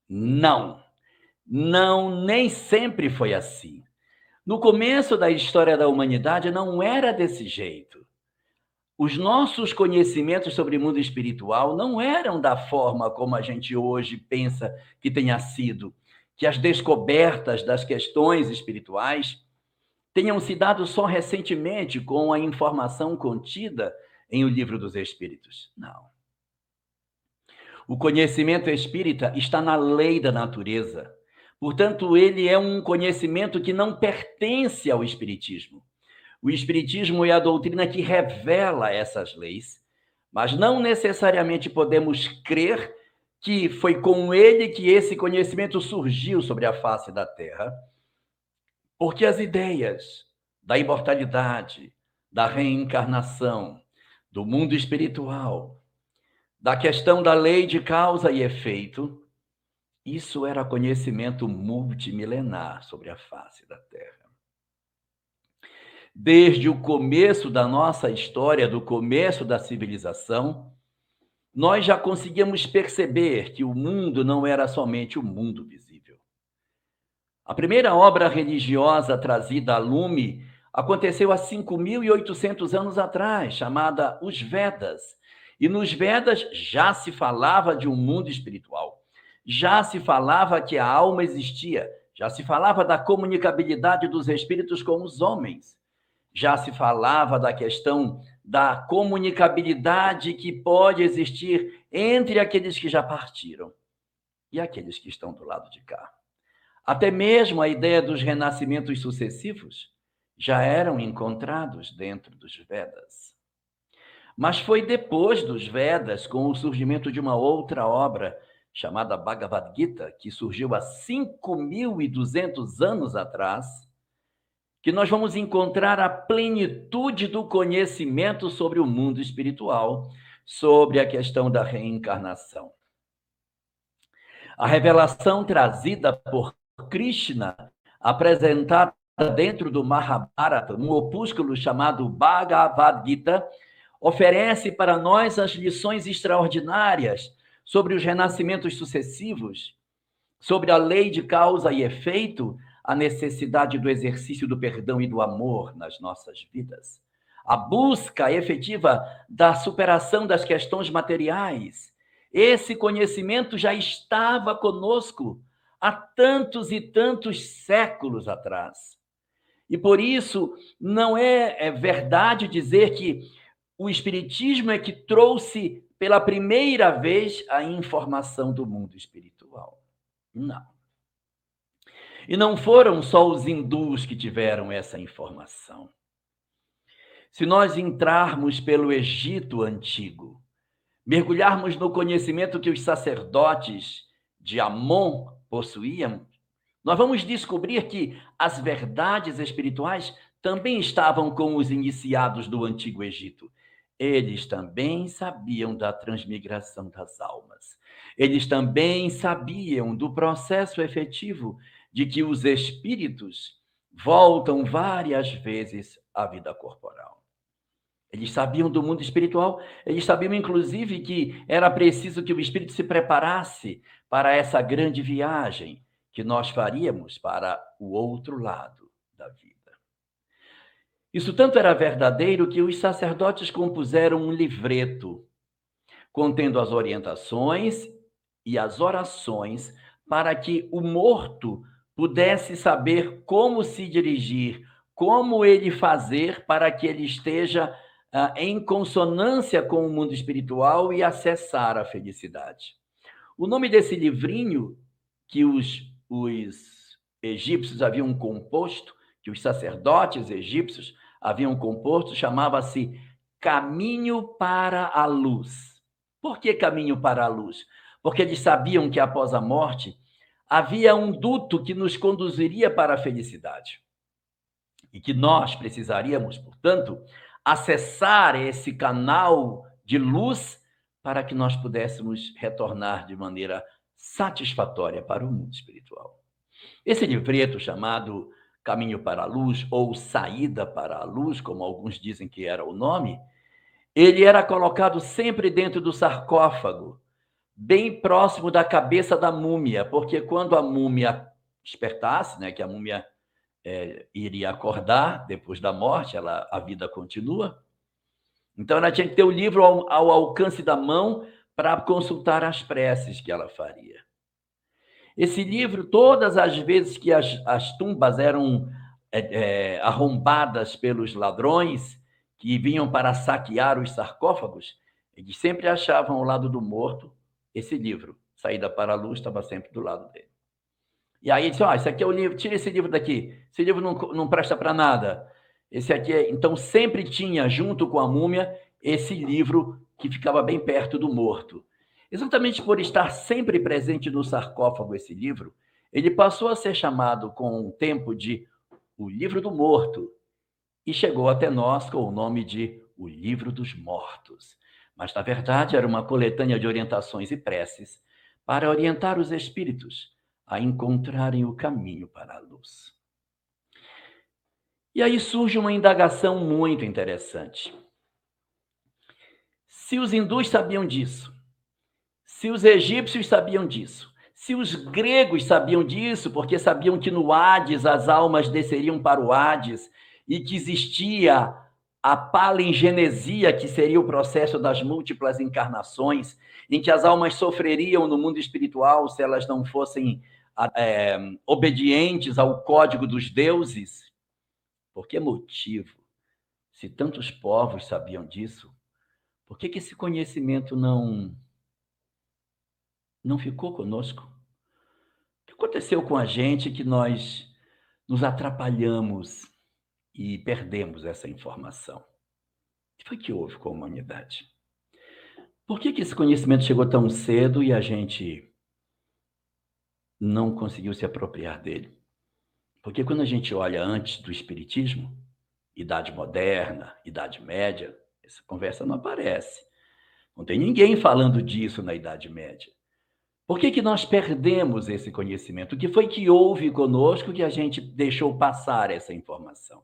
Não, não, nem sempre foi assim. No começo da história da humanidade não era desse jeito. Os nossos conhecimentos sobre o mundo espiritual não eram da forma como a gente hoje pensa que tenha sido, que as descobertas das questões espirituais tenham se dado só recentemente com a informação contida em O Livro dos Espíritos. Não. O conhecimento espírita está na lei da natureza. Portanto, ele é um conhecimento que não pertence ao espiritismo. O espiritismo é a doutrina que revela essas leis, mas não necessariamente podemos crer que foi com ele que esse conhecimento surgiu sobre a face da Terra, porque as ideias da imortalidade, da reencarnação, do mundo espiritual, da questão da lei de causa e efeito, isso era conhecimento multimilenar sobre a face da Terra. Desde o começo da nossa história, do começo da civilização, nós já conseguíamos perceber que o mundo não era somente o mundo visível. A primeira obra religiosa trazida a lume aconteceu há 5.800 anos atrás, chamada Os Vedas. E nos Vedas já se falava de um mundo espiritual. Já se falava que a alma existia. Já se falava da comunicabilidade dos espíritos com os homens. Já se falava da questão da comunicabilidade que pode existir entre aqueles que já partiram e aqueles que estão do lado de cá. Até mesmo a ideia dos renascimentos sucessivos já eram encontrados dentro dos Vedas. Mas foi depois dos Vedas, com o surgimento de uma outra obra chamada Bhagavad Gita, que surgiu há 5.200 anos atrás, que nós vamos encontrar a plenitude do conhecimento sobre o mundo espiritual, sobre a questão da reencarnação. A revelação trazida por Krishna, apresentada dentro do Mahabharata, um opúsculo chamado Bhagavad Gita, oferece para nós as lições extraordinárias sobre os renascimentos sucessivos, sobre a lei de causa e efeito, a necessidade do exercício do perdão e do amor nas nossas vidas, a busca efetiva da superação das questões materiais. Esse conhecimento já estava conosco há tantos e tantos séculos atrás. E por isso não é verdade dizer que o Espiritismo é que trouxe pela primeira vez a informação do mundo espiritual. Não. E não foram só os hindus que tiveram essa informação. Se nós entrarmos pelo Egito Antigo, mergulharmos no conhecimento que os sacerdotes de Amon possuíam, nós vamos descobrir que as verdades espirituais também estavam com os iniciados do Antigo Egito. Eles também sabiam da transmigração das almas. Eles também sabiam do processo efetivo de que os espíritos voltam várias vezes à vida corporal. Eles sabiam do mundo espiritual, eles sabiam, inclusive, que era preciso que o espírito se preparasse para essa grande viagem que nós faríamos para o outro lado da vida. Isso tanto era verdadeiro que os sacerdotes compuseram um livreto contendo as orientações e as orações para que o morto pudesse saber como se dirigir, como ele fazer para que ele esteja em consonância com o mundo espiritual e acessar a felicidade. O nome desse livrinho que os egípcios haviam composto, que os sacerdotes egípcios haviam composto, chamava-se Caminho para a Luz. Por que Caminho para a Luz? Porque eles sabiam que após a morte havia um duto que nos conduziria para a felicidade. E que nós precisaríamos, portanto, acessar esse canal de luz para que nós pudéssemos retornar de maneira satisfatória para o mundo espiritual. Esse livreto chamado Caminho para a Luz, ou Saída para a Luz, como alguns dizem que era o nome, ele era colocado sempre dentro do sarcófago bem próximo da cabeça da múmia, porque quando a múmia despertasse, né, que a múmia iria acordar depois da morte, a vida continua, então ela tinha que ter o livro ao alcance da mão para consultar as preces que ela faria. Esse livro, todas as vezes que as tumbas eram arrombadas pelos ladrões que vinham para saquear os sarcófagos, eles sempre achavam ao lado do morto esse livro. Saída para a luz estava sempre do lado dele. E aí disse, esse aqui é o livro, tira esse livro daqui. Esse livro não presta para nada. Esse aqui Então, sempre tinha, junto com a múmia, esse livro que ficava bem perto do morto. Exatamente por estar sempre presente no sarcófago esse livro, ele passou a ser chamado com o tempo de o livro do morto e chegou até nós com o nome de o livro dos mortos. Mas, na verdade, era uma coletânea de orientações e preces para orientar os espíritos a encontrarem o caminho para a luz. E aí surge uma indagação muito interessante. Se os hindus sabiam disso, se os egípcios sabiam disso, se os gregos sabiam disso, porque sabiam que no Hades as almas desceriam para o Hades e que existia a palingenesia, que seria o processo das múltiplas encarnações, em que as almas sofreriam no mundo espiritual se elas não fossem obedientes ao código dos deuses. Por que motivo, se tantos povos sabiam disso, por que esse conhecimento não ficou conosco? O que aconteceu com a gente que nós nos atrapalhamos e perdemos essa informação? O que foi que houve com a humanidade? Por que esse conhecimento chegou tão cedo e a gente não conseguiu se apropriar dele? Porque quando a gente olha antes do Espiritismo, Idade Moderna, Idade Média, essa conversa não aparece. Não tem ninguém falando disso na Idade Média. Por que nós perdemos esse conhecimento? O que foi que houve conosco que a gente deixou passar essa informação?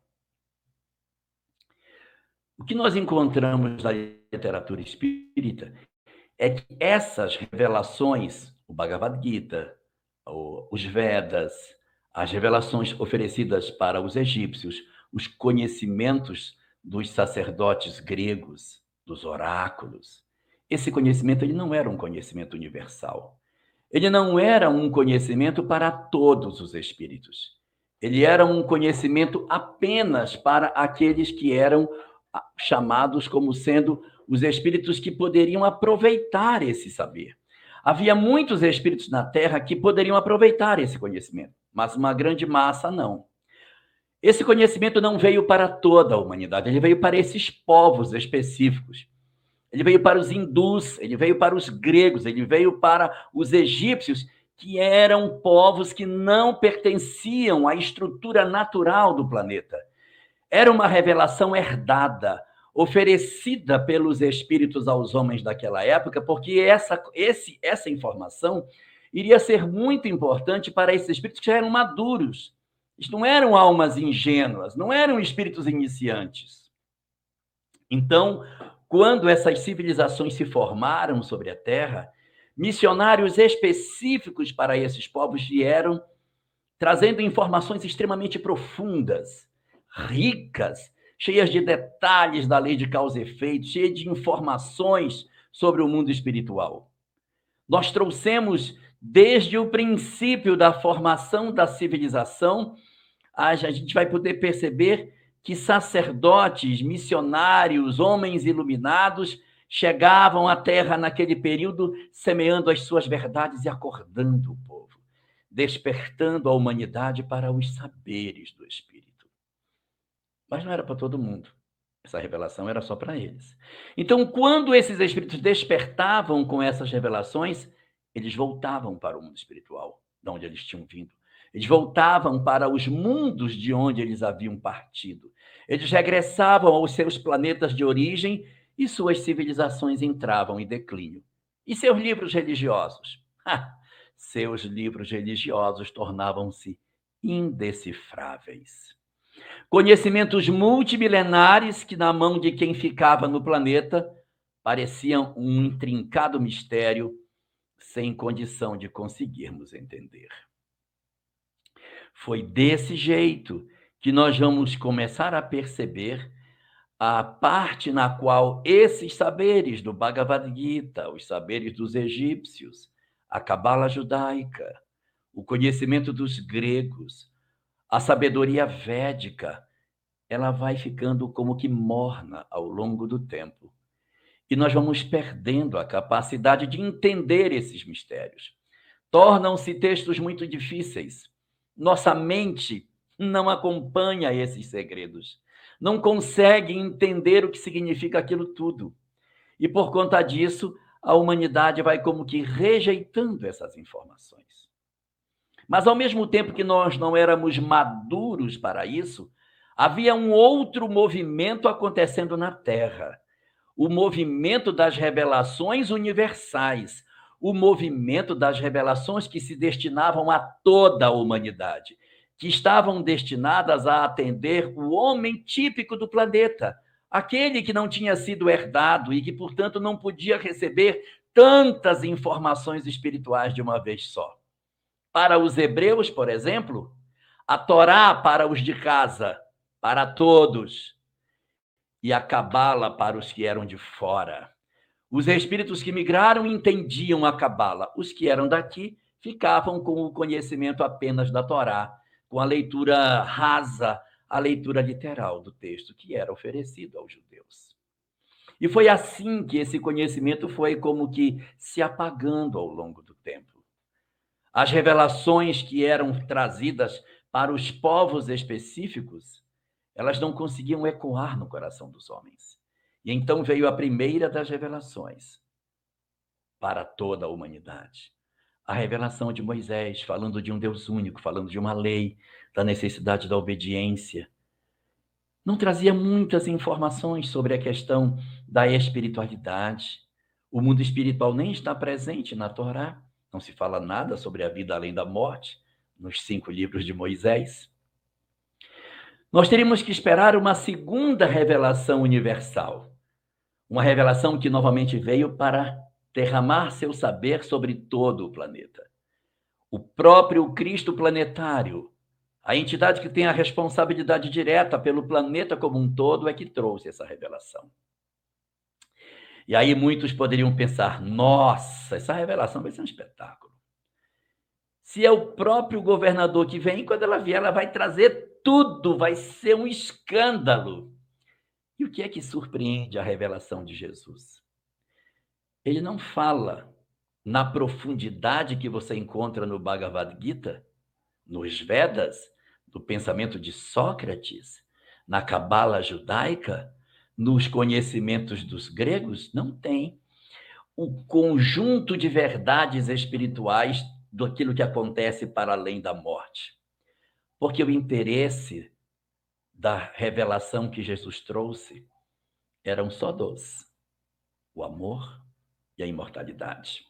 O que nós encontramos na literatura espírita é que essas revelações, o Bhagavad Gita, os Vedas, as revelações oferecidas para os egípcios, os conhecimentos dos sacerdotes gregos, dos oráculos, esse conhecimento ele não era um conhecimento universal. Ele não era um conhecimento para todos os espíritos. Ele era um conhecimento apenas para aqueles que eram chamados como sendo os espíritos que poderiam aproveitar esse saber. Havia muitos espíritos na Terra que poderiam aproveitar esse conhecimento, mas uma grande massa não. Esse conhecimento não veio para toda a humanidade, ele veio para esses povos específicos. Ele veio para os hindus, ele veio para os gregos, ele veio para os egípcios, que eram povos que não pertenciam à estrutura natural do planeta. Era uma revelação herdada, oferecida pelos espíritos aos homens daquela época, porque essa informação iria ser muito importante para esses espíritos que já eram maduros. Eles não eram almas ingênuas, não eram espíritos iniciantes. Então, quando essas civilizações se formaram sobre a Terra, missionários específicos para esses povos vieram trazendo informações extremamente profundas, ricas, cheias de detalhes da lei de causa e efeito, cheias de informações sobre o mundo espiritual. Nós trouxemos, desde o princípio da formação da civilização, a gente vai poder perceber que sacerdotes, missionários, homens iluminados chegavam à Terra naquele período semeando as suas verdades e acordando o povo, despertando a humanidade para os saberes do Espírito. Mas não era para todo mundo. Essa revelação era só para eles. Então, quando esses espíritos despertavam com essas revelações, eles voltavam para o mundo espiritual, de onde eles tinham vindo. Eles voltavam para os mundos de onde eles haviam partido. Eles regressavam aos seus planetas de origem e suas civilizações entravam em declínio. E seus livros religiosos? Seus livros religiosos tornavam-se indecifráveis. Conhecimentos multimilenares que, na mão de quem ficava no planeta, pareciam um intrincado mistério sem condição de conseguirmos entender. Foi desse jeito que nós vamos começar a perceber a parte na qual esses saberes do Bhagavad Gita, os saberes dos egípcios, a cabala judaica, o conhecimento dos gregos, a sabedoria védica, ela vai ficando como que morna ao longo do tempo. E nós vamos perdendo a capacidade de entender esses mistérios. Tornam-se textos muito difíceis. Nossa mente não acompanha esses segredos, não consegue entender o que significa aquilo tudo. E por conta disso, a humanidade vai como que rejeitando essas informações. Mas ao mesmo tempo que nós não éramos maduros para isso, havia um outro movimento acontecendo na Terra. O movimento das revelações universais, o movimento das revelações que se destinavam a toda a humanidade, que estavam destinadas a atender o homem típico do planeta, aquele que não tinha sido herdado e que, portanto, não podia receber tantas informações espirituais de uma vez só. Para os hebreus, por exemplo, a Torá para os de casa, para todos, e a cabala para os que eram de fora. Os espíritos que migraram entendiam a cabala, os que eram daqui ficavam com o conhecimento apenas da Torá, com a leitura rasa, a leitura literal do texto que era oferecido aos judeus. E foi assim que esse conhecimento foi como que se apagando ao longo do tempo. As revelações que eram trazidas para os povos específicos, elas não conseguiam ecoar no coração dos homens. E então veio a primeira das revelações para toda a humanidade. A revelação de Moisés, falando de um Deus único, falando de uma lei, da necessidade da obediência. Não trazia muitas informações sobre a questão da espiritualidade. O mundo espiritual nem está presente na Torá. Não se fala nada sobre a vida além da morte, nos 5 livros de Moisés. Nós teríamos que esperar uma segunda revelação universal. Uma revelação que novamente veio para derramar seu saber sobre todo o planeta. O próprio Cristo planetário, a entidade que tem a responsabilidade direta pelo planeta como um todo, é que trouxe essa revelação. E aí muitos poderiam pensar, nossa, essa revelação vai ser um espetáculo. Se é o próprio governador que vem, quando ela vier, ela vai trazer tudo, vai ser um escândalo. E o que é que surpreende a revelação de Jesus? Ele não fala na profundidade que você encontra no Bhagavad Gita, nos Vedas, no pensamento de Sócrates, na cabala judaica, nos conhecimentos dos gregos, não tem. O conjunto de verdades espirituais daquilo que acontece para além da morte. Porque o interesse da revelação que Jesus trouxe eram só dois: o amor e a imortalidade.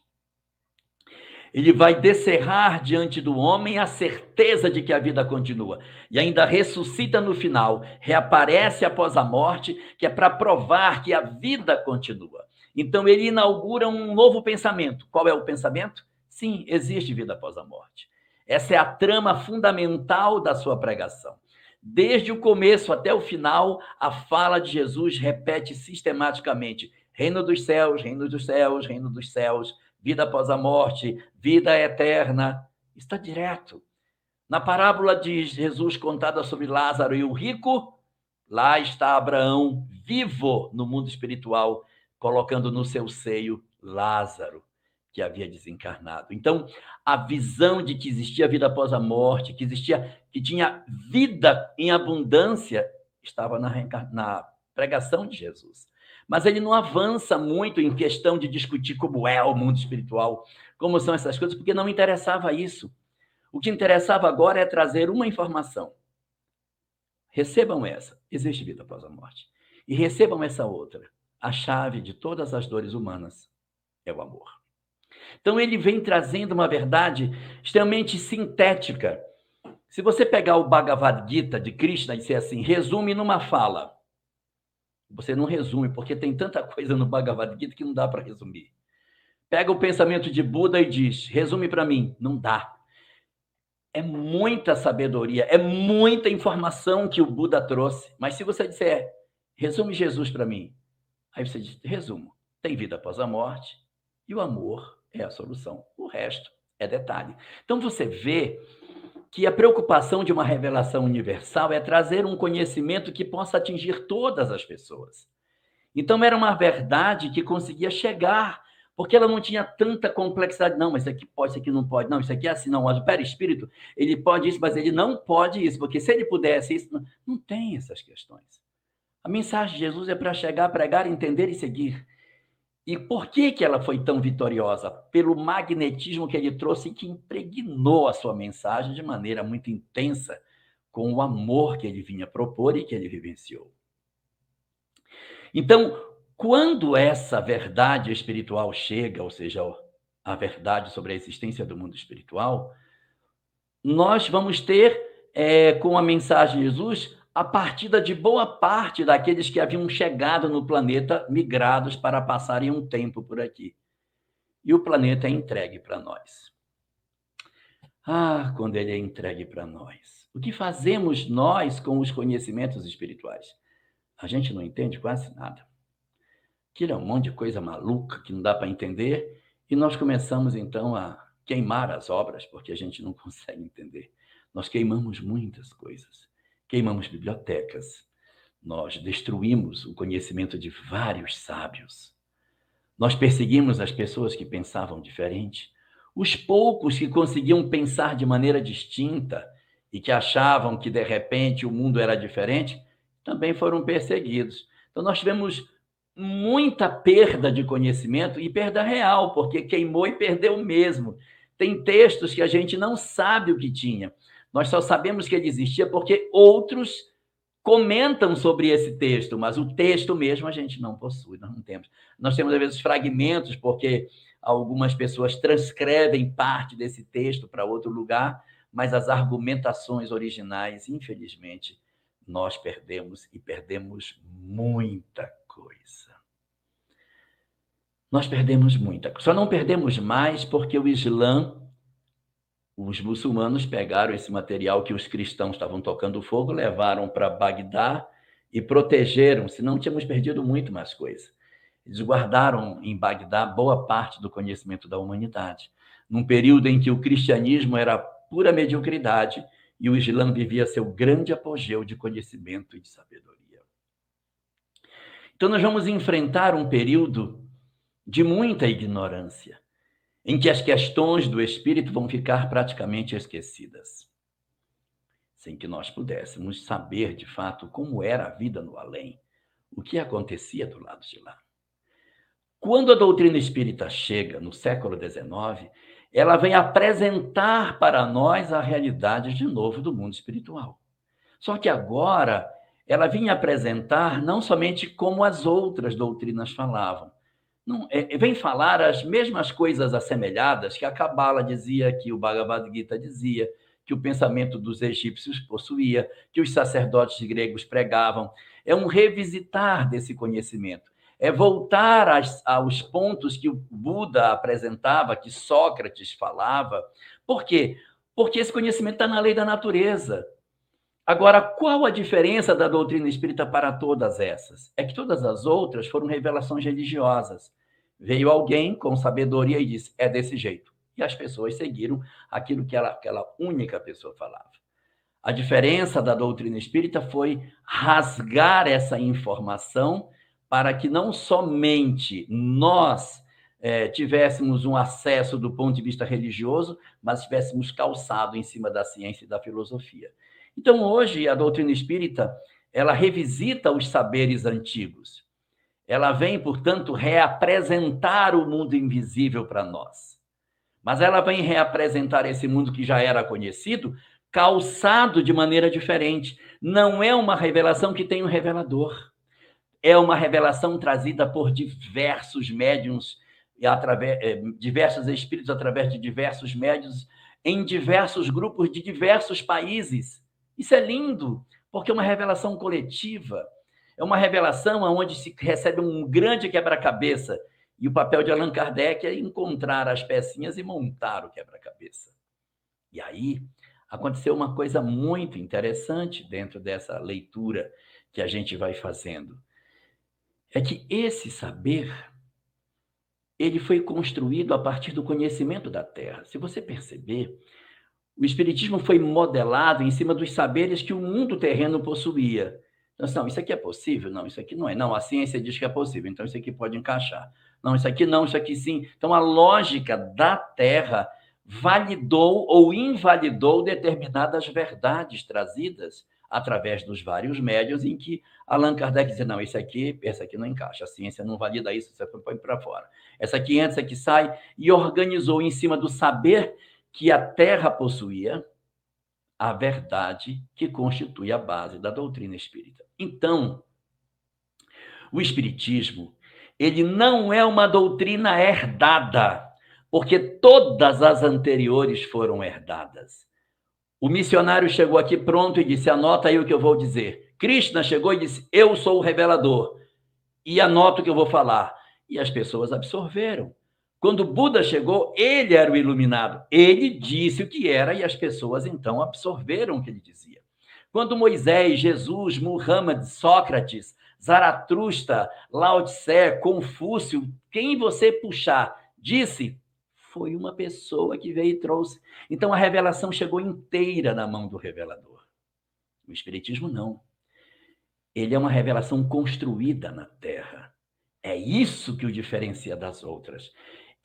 Ele vai descerrar diante do homem a certeza de que a vida continua. E ainda ressuscita no final, reaparece após a morte, que é para provar que a vida continua. Então ele inaugura um novo pensamento. Qual é o pensamento? Sim, existe vida após a morte. Essa é a trama fundamental da sua pregação. Desde o começo até o final, a fala de Jesus repete sistematicamente: reino dos céus, reino dos céus, reino dos céus, vida após a morte, vida eterna. Está direto. Na parábola de Jesus contada sobre Lázaro e o rico, lá está Abraão, vivo no mundo espiritual, colocando no seu seio Lázaro, que havia desencarnado. Então, a visão de que existia vida após a morte, que tinha vida em abundância, estava na pregação de Jesus. Mas ele não avança muito em questão de discutir como é o mundo espiritual, como são essas coisas, porque não interessava isso. O que interessava agora é trazer uma informação. Recebam essa, existe vida após a morte. E recebam essa outra. A chave de todas as dores humanas é o amor. Então ele vem trazendo uma verdade extremamente sintética. Se você pegar o Bhagavad Gita de Krishna e dizer assim, resume numa fala, você não resume, porque tem tanta coisa no Bhagavad Gita que não dá para resumir. pega o pensamento de Buda e diz, resume para mim. Não dá. É muita sabedoria, é muita informação que o Buda trouxe. Mas se você disser, resume Jesus para mim. Aí você diz, resumo, tem vida após a morte e o amor é a solução. O resto é detalhe. Então você vê que a preocupação de uma revelação universal é trazer um conhecimento que possa atingir todas as pessoas. Então era uma verdade que conseguia chegar, porque ela não tinha tanta complexidade. Não, mas isso aqui pode, isso aqui não pode. Não, isso aqui é assim, não. Mas o perispírito, ele pode isso, mas ele não pode isso, porque se ele pudesse isso, não tem essas questões. A mensagem de Jesus é para chegar, pregar, entender e seguir. E por que ela foi tão vitoriosa? Pelo magnetismo que ele trouxe e que impregnou a sua mensagem de maneira muito intensa, com o amor que ele vinha propor e que ele vivenciou. Então, quando essa verdade espiritual chega, ou seja, a verdade sobre a existência do mundo espiritual, nós vamos ter, com a mensagem de Jesus, a partida de boa parte daqueles que haviam chegado no planeta, migrados para passarem um tempo por aqui. E o planeta é entregue para nós. Ah, quando ele é entregue para nós. O que fazemos nós com os conhecimentos espirituais? A gente não entende quase nada. Aquilo é um monte de coisa maluca que não dá para entender, e nós começamos, então, a queimar as obras, porque a gente não consegue entender. Nós queimamos muitas coisas. Queimamos bibliotecas, nós destruímos o conhecimento de vários sábios, nós perseguimos as pessoas que pensavam diferente, os poucos que conseguiam pensar de maneira distinta e que achavam que, de repente, o mundo era diferente, também foram perseguidos. Então, nós tivemos muita perda de conhecimento e perda real, porque queimou e perdeu mesmo. Tem textos que a gente não sabe o que tinha. Nós só sabemos que ele existia porque outros comentam sobre esse texto, mas o texto mesmo a gente não possui, nós não temos. Nós temos, às vezes, fragmentos, porque algumas pessoas transcrevem parte desse texto para outro lugar, mas as argumentações originais, infelizmente, nós perdemos e perdemos muita coisa. Nós perdemos muita coisa. Só não perdemos mais porque o Islã, os muçulmanos pegaram esse material que os cristãos estavam tocando fogo, levaram para Bagdá e protegeram, senão tínhamos perdido muito mais coisa. Eles guardaram em Bagdá boa parte do conhecimento da humanidade, num período em que o cristianismo era pura mediocridade e o Islã vivia seu grande apogeu de conhecimento e de sabedoria. Então nós vamos enfrentar um período de muita ignorância, em que as questões do espírito vão ficar praticamente esquecidas, sem que nós pudéssemos saber, de fato, como era a vida no além, o que acontecia do lado de lá. Quando a doutrina espírita chega, no século XIX, ela vem apresentar para nós a realidade, de novo, do mundo espiritual. Só que agora, ela vinha apresentar não somente como as outras doutrinas falavam, não, vem falar as mesmas coisas assemelhadas que a Cabala dizia, que o Bhagavad Gita dizia, que o pensamento dos egípcios possuía, que os sacerdotes gregos pregavam. É um revisitar desse conhecimento, é voltar aos pontos que o Buda apresentava, que Sócrates falava. Por quê? Porque esse conhecimento está na lei da natureza. Agora, qual a diferença da doutrina espírita para todas essas? É que todas as outras foram revelações religiosas. Veio alguém com sabedoria e disse, é desse jeito. E as pessoas seguiram aquilo que aquela única pessoa falava. A diferença da doutrina espírita foi rasgar essa informação para que não somente nós tivéssemos um acesso do ponto de vista religioso, mas estivéssemos calçado em cima da ciência e da filosofia. Então, hoje, a doutrina espírita, ela revisita os saberes antigos. Ela vem, portanto, reapresentar o mundo invisível para nós. Mas ela vem reapresentar esse mundo que já era conhecido, calçado de maneira diferente. Não é uma revelação que tem um revelador. É uma revelação trazida por diversos médiuns, diversos espíritos através de diversos médiuns, em diversos grupos de diversos países. Isso é lindo, porque é uma revelação coletiva, é uma revelação onde se recebe um grande quebra-cabeça, E o papel de Allan Kardec é encontrar as pecinhas e montar o quebra-cabeça. E aí aconteceu uma coisa muito interessante dentro dessa leitura que a gente vai fazendo. É que esse saber, ele foi construído a partir do conhecimento da Terra. Se você perceber, o Espiritismo foi modelado em cima dos saberes que o mundo terreno possuía. Então, não, isso aqui é possível? Não, isso aqui não é. Não, a ciência diz que é possível, então isso aqui pode encaixar. Não, isso aqui não, isso aqui sim. Então, a lógica da Terra validou ou invalidou determinadas verdades trazidas através dos vários médiuns, em que Allan Kardec dizia, não, esse aqui não encaixa, a ciência não valida isso, você põe para fora. Essa aqui entra, essa aqui sai, e organizou em cima do saber que a Terra possuía a verdade que constitui a base da doutrina espírita. Então, o espiritismo, ele não é uma doutrina herdada, porque todas as anteriores foram herdadas. O missionário chegou aqui pronto e disse, anota aí o que eu vou dizer. Krishna chegou e disse, eu sou o revelador, e anota o que eu vou falar. E as pessoas absorveram. Quando Buda chegou, ele era o iluminado. Ele disse o que era e as pessoas, então, absorveram o que ele dizia. Quando Moisés, Jesus, Muhammad, Sócrates, Zaratustra, Lao Tse, Confúcio, quem você puxar, disse, foi uma pessoa que veio e trouxe. Então, a revelação chegou inteira na mão do revelador. O Espiritismo, não. Ele é uma revelação construída na Terra. É isso que o diferencia das outras.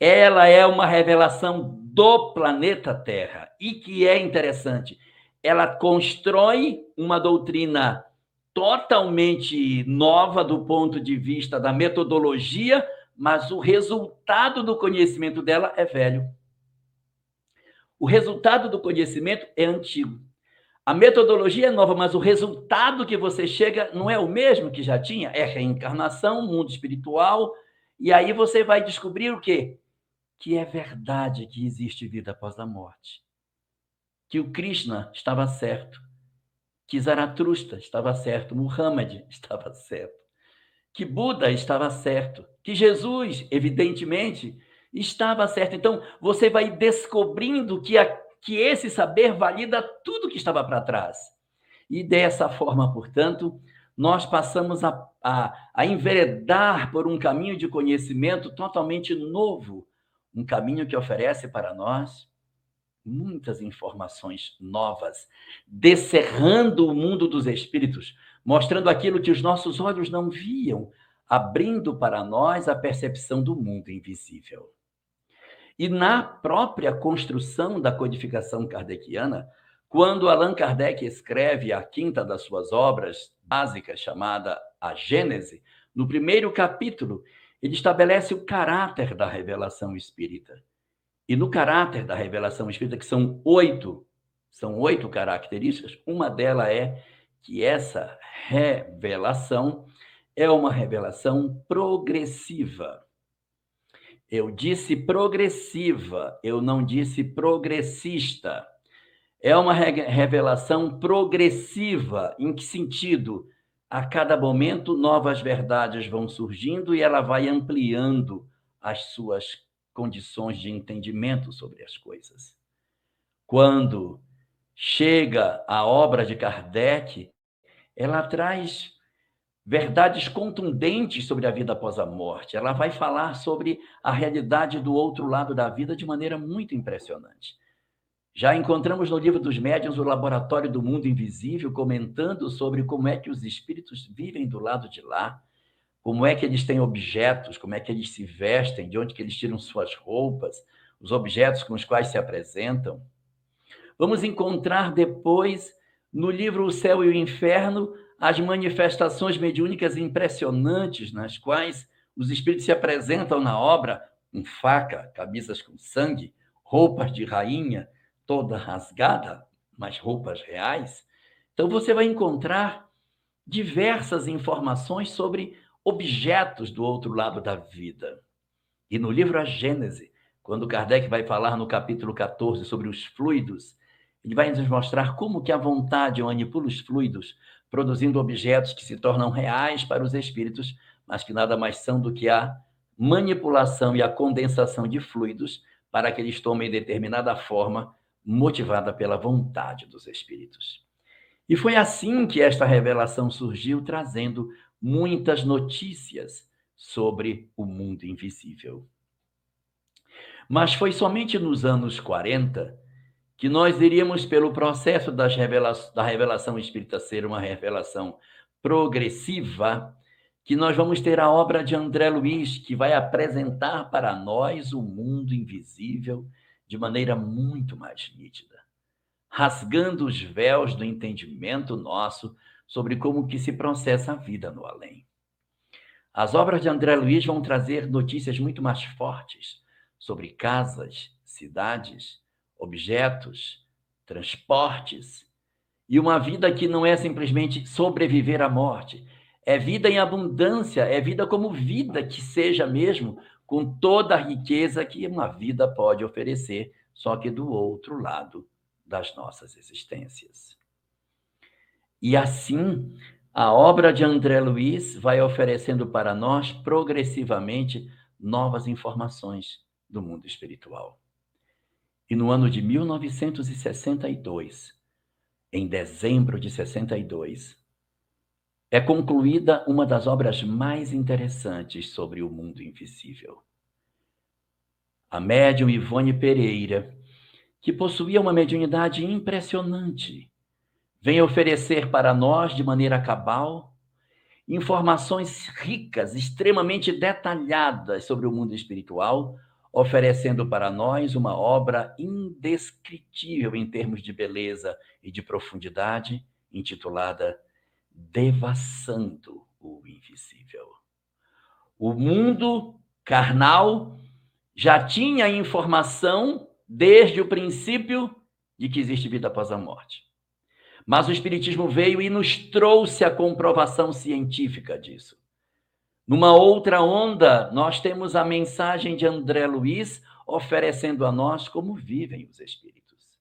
Ela é uma revelação do planeta Terra. E que é interessante, ela constrói uma doutrina totalmente nova do ponto de vista da metodologia, mas o resultado do conhecimento dela é velho. O resultado do conhecimento é antigo. A metodologia é nova, mas o resultado que você chega não é o mesmo que já tinha, é reencarnação, mundo espiritual, e aí você vai descobrir o quê? Que é verdade que existe vida após a morte. Que o Krishna estava certo, que Zaratustra estava certo, Muhammad estava certo, que Buda estava certo, que Jesus, evidentemente, estava certo. Então, você vai descobrindo que esse saber valida tudo que estava para trás. E dessa forma, portanto, nós passamos a enveredar por um caminho de conhecimento totalmente novo, um caminho que oferece para nós muitas informações novas, descerrando o mundo dos espíritos, mostrando aquilo que os nossos olhos não viam, abrindo para nós a percepção do mundo invisível. E na própria construção da codificação kardeciana, quando Allan Kardec escreve a quinta das suas obras básicas, chamada A Gênese, no primeiro capítulo, ele estabelece o caráter da revelação espírita. E no caráter da revelação espírita, que são oito características, uma delas é que essa revelação é uma revelação progressiva. Eu disse progressiva, eu não disse progressista. É uma revelação progressiva. Em que sentido? A cada momento, novas verdades vão surgindo e ela vai ampliando as suas condições de entendimento sobre as coisas. Quando chega a obra de Kardec, ela traz verdades contundentes sobre a vida após a morte. Ela vai falar sobre a realidade do outro lado da vida de maneira muito impressionante. Já encontramos no Livro dos Médiuns o Laboratório do Mundo Invisível, comentando sobre como é que os espíritos vivem do lado de lá, como é que eles têm objetos, como é que eles se vestem, de onde que eles tiram suas roupas, os objetos com os quais se apresentam. Vamos encontrar depois, no livro O Céu e o Inferno, as manifestações mediúnicas impressionantes, nas quais os espíritos se apresentam na obra com faca, camisas com sangue, roupas de rainha, toda rasgada, mas roupas reais. Então, você vai encontrar diversas informações sobre objetos do outro lado da vida. E no livro A Gênese, quando Kardec vai falar no capítulo 14 sobre os fluidos, ele vai nos mostrar como que a vontade manipula os fluidos, produzindo objetos que se tornam reais para os espíritos, mas que nada mais são do que a manipulação e a condensação de fluidos para que eles tomem determinada forma motivada pela vontade dos espíritos. E foi assim que esta revelação surgiu, trazendo muitas notícias sobre o mundo invisível. Mas foi somente nos anos 40 que nós iríamos, pelo processo da revelação espírita ser uma revelação progressiva, que nós vamos ter a obra de André Luiz, que vai apresentar para nós o mundo invisível de maneira muito mais nítida, rasgando os véus do entendimento nosso sobre como que se processa a vida no além. As obras de André Luiz vão trazer notícias muito mais fortes sobre casas, cidades, objetos, transportes, e uma vida que não é simplesmente sobreviver à morte, é vida em abundância, é vida como vida que seja mesmo, com toda a riqueza que uma vida pode oferecer, só que do outro lado das nossas existências. E assim, a obra de André Luiz vai oferecendo para nós, progressivamente, novas informações do mundo espiritual. E no ano de 1962, em dezembro de 62, é concluída uma das obras mais interessantes sobre o mundo invisível. A médium Ivone Pereira, que possuía uma mediunidade impressionante, vem oferecer para nós, de maneira cabal, informações ricas, extremamente detalhadas sobre o mundo espiritual, oferecendo para nós uma obra indescritível em termos de beleza e de profundidade, intitulada Devassando o Invisível. O mundo carnal já tinha informação desde o princípio de que existe vida após a morte. Mas o Espiritismo veio e nos trouxe a comprovação científica disso. Numa outra onda, nós temos a mensagem de André Luiz oferecendo a nós como vivem os espíritos.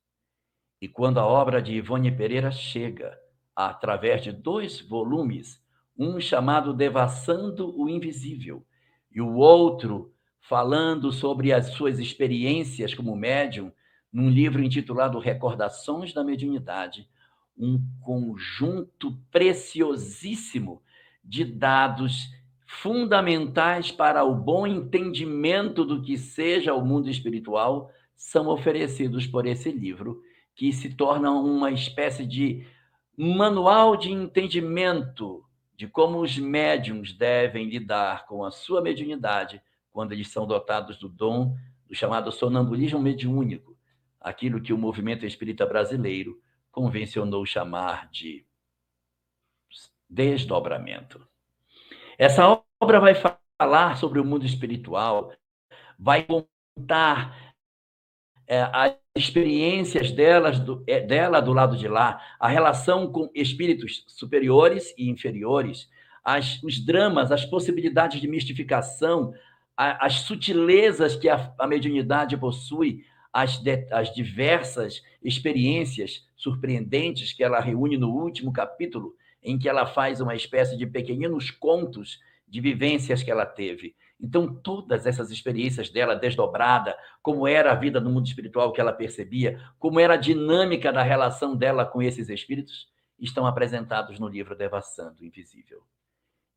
E quando a obra de Ivone Pereira chega, através de 2 volumes, um chamado Devassando o Invisível e o outro falando sobre as suas experiências como médium, num livro intitulado Recordações da Mediunidade, um conjunto preciosíssimo de dados fundamentais para o bom entendimento do que seja o mundo espiritual, são oferecidos por esse livro, que se torna uma espécie de manual de entendimento de como os médiuns devem lidar com a sua mediunidade quando eles são dotados do dom do chamado sonambulismo mediúnico, aquilo que o movimento espírita brasileiro convencionou chamar de desdobramento. Essa obra vai falar sobre o mundo espiritual, vai contar as experiências dela do lado de lá, a relação com espíritos superiores e inferiores, os dramas, as possibilidades de mistificação, as sutilezas que a mediunidade possui, as diversas experiências surpreendentes que ela reúne no último capítulo, em que ela faz uma espécie de pequeninos contos de vivências que ela teve. Então, todas essas experiências dela desdobrada, como era a vida no mundo espiritual que ela percebia, como era a dinâmica da relação dela com esses espíritos, estão apresentados no livro Devassando o Invisível.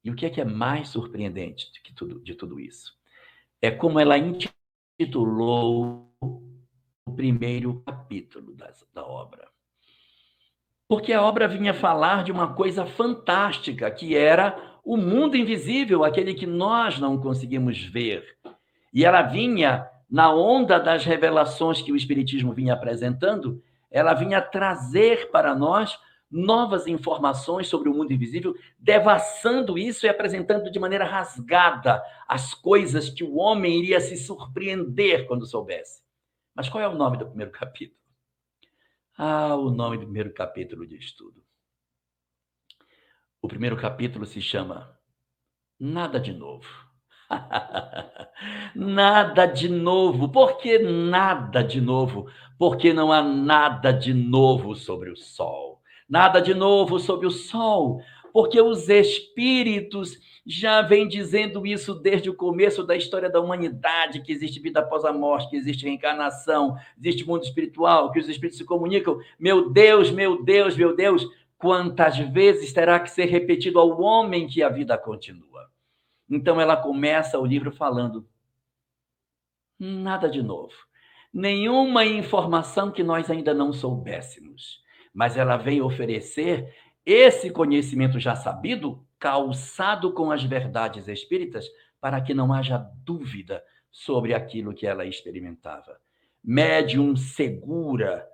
E o que é mais surpreendente de tudo isso? É como ela intitulou o primeiro capítulo da obra. Porque a obra vinha falar de uma coisa fantástica, que era o mundo invisível, aquele que nós não conseguimos ver. E ela vinha, na onda das revelações que o Espiritismo vinha apresentando, ela vinha trazer para nós novas informações sobre o mundo invisível, devassando isso e apresentando de maneira rasgada as coisas que o homem iria se surpreender quando soubesse. Mas qual é o nome do primeiro capítulo? O nome do primeiro capítulo de estudo. O primeiro capítulo se chama Nada de Novo. Nada de novo. Por que nada de novo? Porque não há nada de novo sobre o sol. Nada de novo sobre o sol, porque os espíritos já vêm dizendo isso desde o começo da história da humanidade, que existe vida após a morte, que existe reencarnação, existe mundo espiritual, que os espíritos se comunicam. Meu Deus, meu Deus, meu Deus, quantas vezes terá que ser repetido ao homem que a vida continua? Então ela começa o livro falando: nada de novo, nenhuma informação que nós ainda não soubéssemos, mas ela vem oferecer esse conhecimento já sabido, calçado com as verdades espíritas, para que não haja dúvida sobre aquilo que ela experimentava. Médium segura,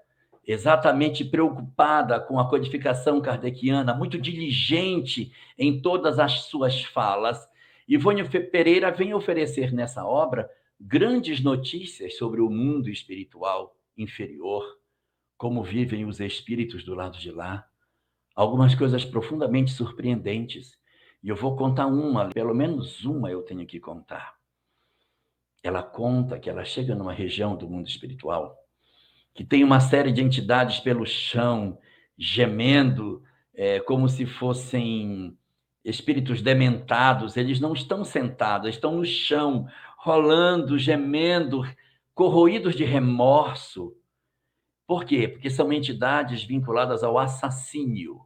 exatamente preocupada com a codificação kardeciana, muito diligente em todas as suas falas. Ivone Pereira vem oferecer nessa obra grandes notícias sobre o mundo espiritual inferior, como vivem os espíritos do lado de lá, algumas coisas profundamente surpreendentes. E eu vou contar uma, pelo menos uma eu tenho que contar. Ela conta que ela chega numa região do mundo espiritual que tem uma série de entidades pelo chão, gemendo, como se fossem espíritos dementados. Eles não estão sentados, estão no chão, rolando, gemendo, corroídos de remorso. Por quê? Porque são entidades vinculadas ao assassínio,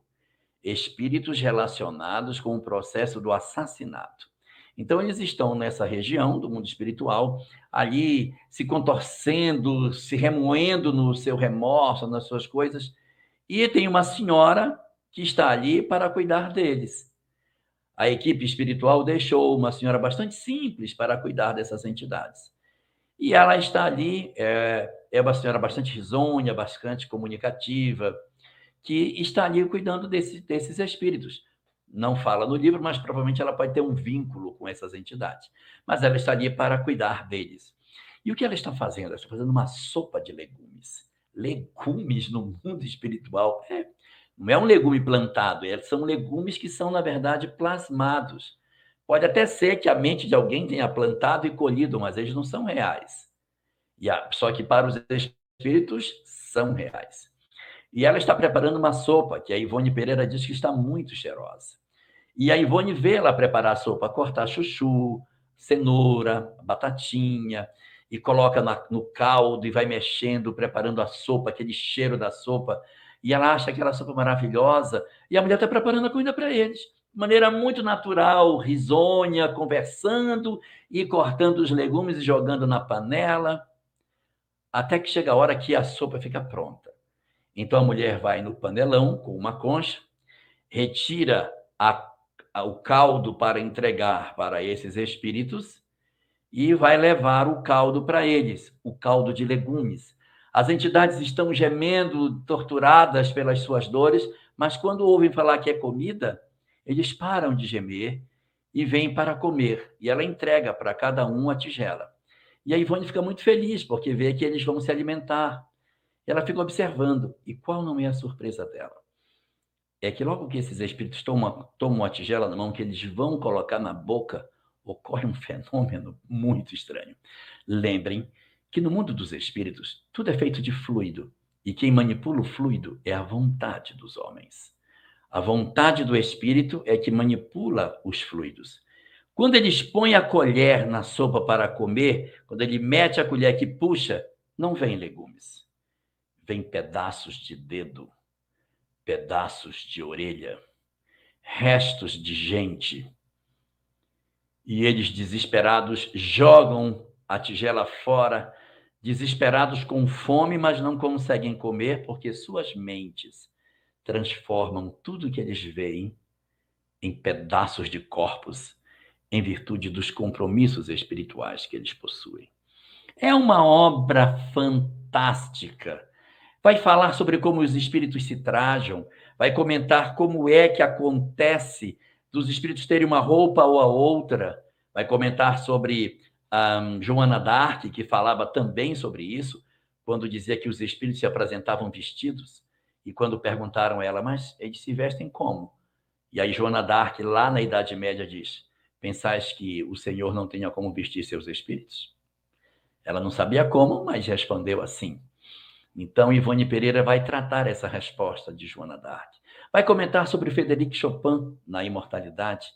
espíritos relacionados com o processo do assassinato. Então, eles estão nessa região do mundo espiritual, ali se contorcendo, se remoendo no seu remorso, nas suas coisas, e tem uma senhora que está ali para cuidar deles. A equipe espiritual deixou uma senhora bastante simples para cuidar dessas entidades. E ela está ali, é uma senhora bastante risonha, bastante comunicativa, que está ali cuidando desses espíritos. Não fala no livro, mas provavelmente ela pode ter um vínculo com essas entidades. Mas ela está ali para cuidar deles. E o que ela está fazendo? Ela está fazendo uma sopa de legumes. Legumes no mundo espiritual. Não é um legume plantado, são legumes que são, na verdade, plasmados. Pode até ser que a mente de alguém tenha plantado e colhido, mas eles não são reais. Só que para os espíritos são reais. E ela está preparando uma sopa, que a Ivone Pereira diz que está muito cheirosa. E a Ivone vê ela preparar a sopa, cortar chuchu, cenoura, batatinha, e coloca no caldo e vai mexendo, preparando a sopa, aquele cheiro da sopa. E ela acha aquela sopa maravilhosa. E a mulher está preparando a comida para eles. De maneira muito natural, risonha, conversando e cortando os legumes e jogando na panela. Até que chega a hora que a sopa fica pronta. Então a mulher vai no panelão com uma concha, retira o caldo para entregar para esses espíritos e vai levar o caldo para eles, o caldo de legumes. As entidades estão gemendo, torturadas pelas suas dores, mas quando ouvem falar que é comida, eles param de gemer e vêm para comer. E ela entrega para cada um a tigela. E a Ivone fica muito feliz, porque vê que eles vão se alimentar. Ela fica observando. E qual não é a surpresa dela? É que logo que esses espíritos tomam a tigela na mão, que eles vão colocar na boca, ocorre um fenômeno muito estranho. Lembrem que no mundo dos espíritos, tudo é feito de fluido. E quem manipula o fluido é a vontade dos homens. A vontade do espírito é que manipula os fluidos. Quando eles põem a colher na sopa para comer, quando ele mete a colher que puxa, não vem legumes. Vem pedaços de dedo, pedaços de orelha, restos de gente. E eles, desesperados, jogam a tigela fora, desesperados com fome, mas não conseguem comer, porque suas mentes transformam tudo que eles veem em pedaços de corpos, em virtude dos compromissos espirituais que eles possuem. É uma obra fantástica. Vai falar sobre como os espíritos se trajam, vai comentar como é que acontece dos espíritos terem uma roupa ou a outra, vai comentar sobre Joana d'Arc, que falava também sobre isso, quando dizia que os espíritos se apresentavam vestidos, e quando perguntaram a ela, mas eles se vestem como? E aí Joana d'Arc, lá na Idade Média, diz, pensais que o Senhor não tenha como vestir seus espíritos? Ela não sabia como, mas respondeu assim. Então, Ivone Pereira vai tratar essa resposta de Joana d'Arc. Vai comentar sobre Frédéric Chopin na imortalidade,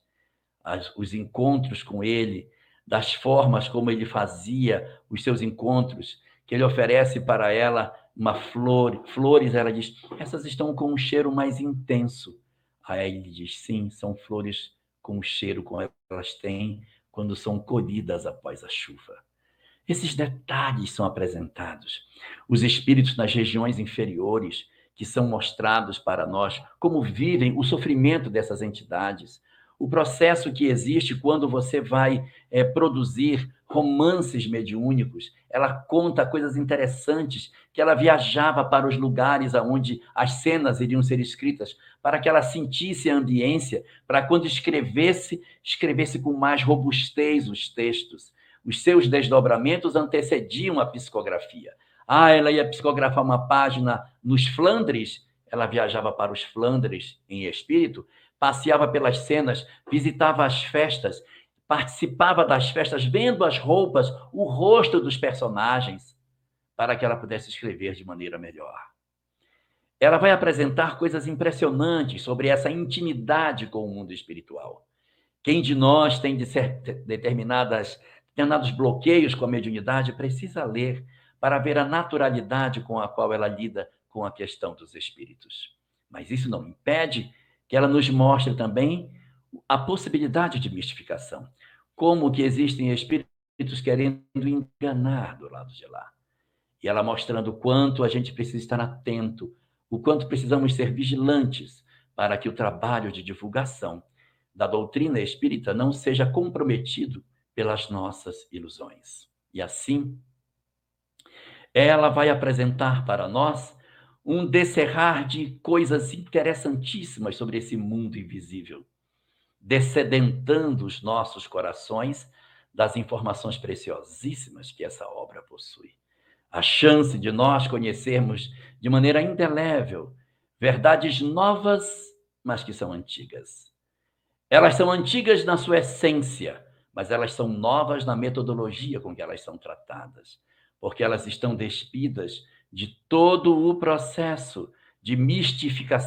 os encontros com ele, das formas como ele fazia os seus encontros, que ele oferece para ela uma flores, ela diz, essas estão com um cheiro mais intenso. Aí ele diz, sim, são flores com o cheiro como elas têm quando são colhidas após a chuva. Esses detalhes são apresentados. Os espíritos nas regiões inferiores, que são mostrados para nós, como vivem o sofrimento dessas entidades. O processo que existe quando você vai produzir romances mediúnicos. Ela conta coisas interessantes, que ela viajava para os lugares onde as cenas iriam ser escritas, para que ela sentisse a ambiência, para quando escrevesse com mais robustez os textos. Os seus desdobramentos antecediam a psicografia. Ela ia psicografar uma página nos Flandres, ela viajava para os Flandres em espírito, passeava pelas cenas, visitava as festas, participava das festas, vendo as roupas, o rosto dos personagens, para que ela pudesse escrever de maneira melhor. Ela vai apresentar coisas impressionantes sobre essa intimidade com o mundo espiritual. Quem de nós tem determinados bloqueios com a mediunidade precisa ler para ver a naturalidade com a qual ela lida com a questão dos espíritos. Mas isso não impede que ela nos mostre também a possibilidade de mistificação, como que existem espíritos querendo enganar do lado de lá. E ela mostrando o quanto a gente precisa estar atento, o quanto precisamos ser vigilantes para que o trabalho de divulgação da doutrina espírita não seja comprometido pelas nossas ilusões. E assim, ela vai apresentar para nós um descerrar de coisas interessantíssimas sobre esse mundo invisível, descedentando os nossos corações das informações preciosíssimas que essa obra possui. A chance de nós conhecermos de maneira indelével verdades novas, mas que são antigas. Elas são antigas na sua essência, mas elas são novas na metodologia com que elas são tratadas, porque elas estão despidas de todo o processo de mística,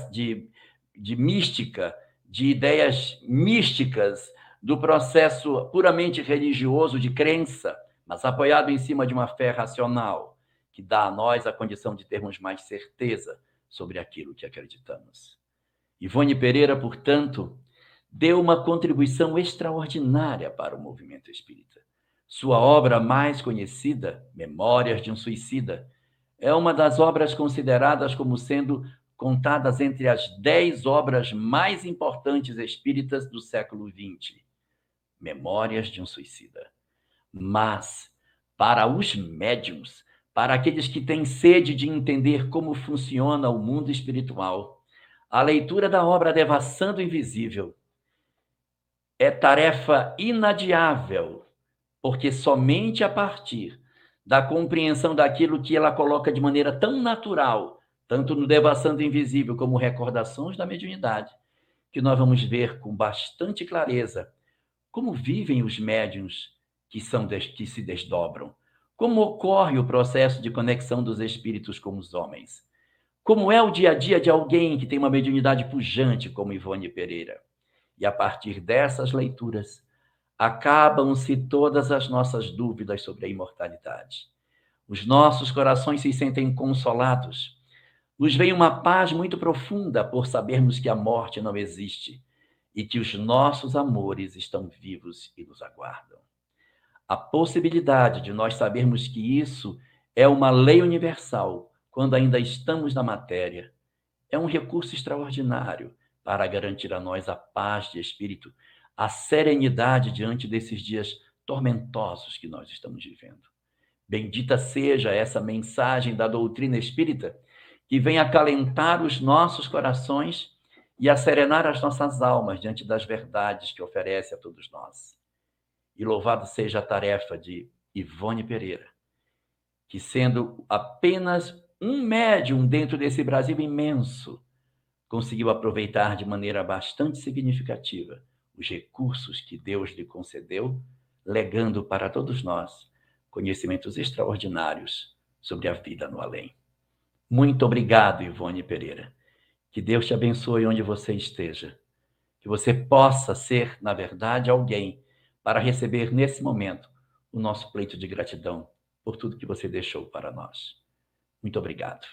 de ideias místicas, do processo puramente religioso de crença, mas apoiado em cima de uma fé racional, que dá a nós a condição de termos mais certeza sobre aquilo que acreditamos. Ivone Pereira, portanto, deu uma contribuição extraordinária para o movimento espírita. Sua obra mais conhecida, Memórias de um Suicida, é uma das obras consideradas como sendo contadas entre as 10 obras mais importantes espíritas do século XX. Memórias de um Suicida. Mas, para os médiuns, para aqueles que têm sede de entender como funciona o mundo espiritual, a leitura da obra Devassando o Invisível é tarefa inadiável, porque somente a partir da compreensão daquilo que ela coloca de maneira tão natural, tanto no Devassando o Invisível como Recordações da Mediunidade, que nós vamos ver com bastante clareza como vivem os médiuns que se desdobram, como ocorre o processo de conexão dos espíritos com os homens, como é o dia a dia de alguém que tem uma mediunidade pujante como Ivone Pereira. E a partir dessas leituras, acabam-se todas as nossas dúvidas sobre a imortalidade. Os nossos corações se sentem consolados. Nos vem uma paz muito profunda por sabermos que a morte não existe e que os nossos amores estão vivos e nos aguardam. A possibilidade de nós sabermos que isso é uma lei universal quando ainda estamos na matéria é um recurso extraordinário para garantir a nós a paz de espírito, a serenidade diante desses dias tormentosos que nós estamos vivendo. Bendita seja essa mensagem da doutrina espírita que vem acalentar os nossos corações e a serenar as nossas almas diante das verdades que oferece a todos nós. E louvado seja a tarefa de Ivone Pereira, que sendo apenas um médium dentro desse Brasil imenso, conseguiu aproveitar de maneira bastante significativa os recursos que Deus lhe concedeu, legando para todos nós conhecimentos extraordinários sobre a vida no além. Muito obrigado, Ivone Pereira. Que Deus te abençoe onde você esteja. Que você possa ser, na verdade, alguém para receber nesse momento o nosso pleito de gratidão por tudo que você deixou para nós. Muito obrigado.